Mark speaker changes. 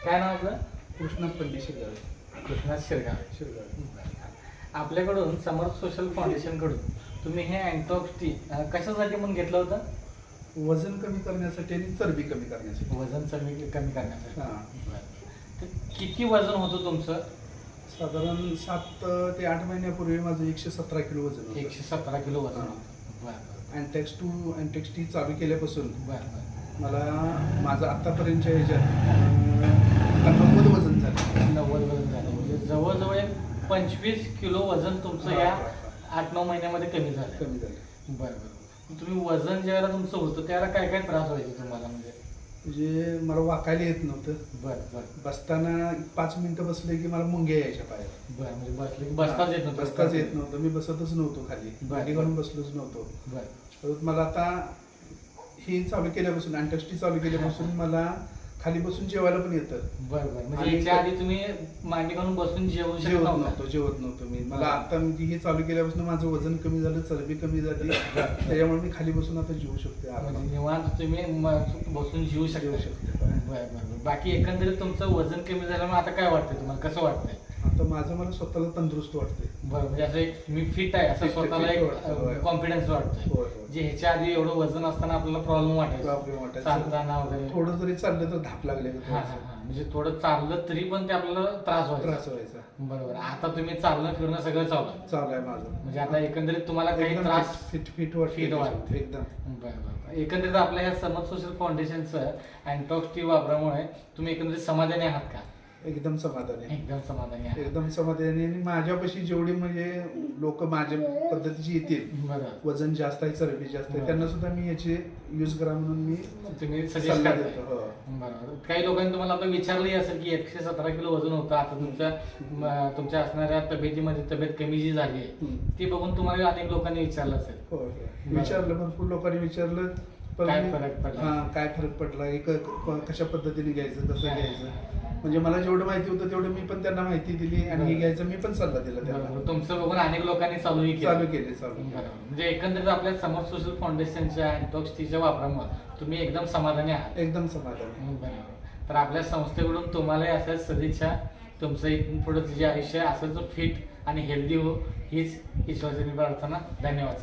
Speaker 1: काय नाव आपलं?
Speaker 2: कृष्णा पंडित शिरगावे.
Speaker 1: कृष्णा शिरगावे. आपल्याकडून समर्थ सोशल फाउंडेशनकडून तुम्ही हे अँटॉक्स टी कशासाठी म्हणून घेतलं होतं?
Speaker 2: वजन कमी करण्यासाठी आणि चरबी कमी करण्यासाठी.
Speaker 1: वजन कमी करण्यासाठी.
Speaker 2: हां.
Speaker 1: तर किती वजन होतं तुमचं?
Speaker 2: साधारण 7 ते 8 महिन्यापूर्वी माझं 117 किलो वजन होतं.
Speaker 1: 117 किलो वजन
Speaker 2: हां.
Speaker 1: होतं. बरं
Speaker 2: अँटेक्स टी चालू केल्यापासून
Speaker 1: बरं
Speaker 2: मला माझं आत्तापर्यंतच्या ह्याच्यात 90 वजन झालं.
Speaker 1: 90 वजन झालं. म्हणजे जवळजवळ एक 25 किलो वजन तुमचं या 8-9 महिन्यामध्ये कमी झालं.
Speaker 2: कमी झालं.
Speaker 1: बरं. तुम्ही वजन ज्यावेळेला तुमचं होतं त्यावेळेला काय काय त्रास व्हायचे तुम्हाला?
Speaker 2: म्हणजे मला वाकायला येत नव्हतं.
Speaker 1: बरं.
Speaker 2: बसताना 5 मिनिटं बसले की मला मुंग्या यायच्या पायाला.
Speaker 1: बरं. म्हणजे बसले की बसताच येत नव्हतं.
Speaker 2: मी बसतच नव्हतो खाली. गाडी घालून बसलोच नव्हतो.
Speaker 1: बरं.
Speaker 2: परत मला आता हे चालू केल्यापासून अँटॉक्स टी चालू केल्यापासून मला खाली बसून जेवायला पण येतं.
Speaker 1: बरं. म्हणजे याच्या आधी तुम्ही मांडी घालून बसून जेवत
Speaker 2: नव्हतो मी. मला आता म्हणजे हे चालू केल्यापासून माझं वजन कमी झालं, चरबी कमी झाली. त्याच्यामुळे मी खाली बसून आता जेवू शकते.
Speaker 1: म्हणजे निवांत तुम्ही बसून जेवू शकते. बरं. बाकी एकंदरीत तुमचं वजन कमी झाल्यामुळे आता काय वाटतंय तुम्हाला? कसं वाटतंय
Speaker 2: आता? माझं मला स्वतःला तंदुरुस्त वाटते.
Speaker 1: बरं. म्हणजे असं एक मी फिट आहे असं स्वतःला एक कॉन्फिडन्स वाटतोय. जे ह्याच्या आधी एवढं वजन असताना आपल्याला प्रॉब्लेम वाटायचा चालताना वगैरे.
Speaker 2: थोडं जरी चाललं तर धाप लागले.
Speaker 1: म्हणजे थोडं चाललं तरी पण ते आपल्याला त्रास व्हायचा. बरोबर. आता तुम्ही चालणं फिरणं सगळं चालू आहे
Speaker 2: माझं.
Speaker 1: म्हणजे आता एकंदरीत तुम्हाला काही त्रास
Speaker 2: फिट वाटते
Speaker 1: एकदम. बरोबर. एकंदरीत आपल्या या समर्थ सोशल फाउंडेशनचं अँटॉक्स टी वापरामुळे तुम्ही एकंदरीत समाधानी आहात का?
Speaker 2: एकदम समाधानी.
Speaker 1: एकदम
Speaker 2: समाधानी. आणि माझ्यापाशी जेवढी म्हणजे लोक माझ्या पद्धतीची येतील, वजन जास्त आहे, चरबी जास्त आहे, त्यांना सुद्धा मी याचे यूज करा म्हणून
Speaker 1: तुम्ही सजेस्ट करता. बरोबर. काही लोकांनी तुम्हाला आता विचारलंही असेल की 117 किलो वजन होतं, आता तुमच्या असणाऱ्या तब्येतीमध्ये तब्येत कमी जी झाली आहे ती बघून तुम्हाला अनेक लोकांनी विचारलं असेल.
Speaker 2: विचारलं, भरपूर लोकांनी विचारलं.
Speaker 1: काय फरक
Speaker 2: पडला, कशा पद्धतीने घ्यायचं, कसं घ्यायचं. म्हणजे मला जेवढं माहिती होतं तेवढं मी पण त्यांना माहिती दिली आणि हे घ्यायचं मी पण सल्ला दिला त्यांना.
Speaker 1: तुमचं बघून अनेक लोकांनी चालू
Speaker 2: केले.
Speaker 1: म्हणजे एकंदरीत आपल्या समर्थ सोशल फाउंडेशनच्या अँटॉक्स टीच्या वापरामुळे तुम्ही एकदम समाधानी आहात?
Speaker 2: एकदम समाधानी.
Speaker 1: बरोबर. तर आपल्या संस्थेकडून तुम्हाला अशाच सदिच्छा. तुमचं इथून पुढे जे आयुष्य असंच फिट आणि हेल्दी हो हीच ईश्वराची प्रार्थना. धन्यवाद.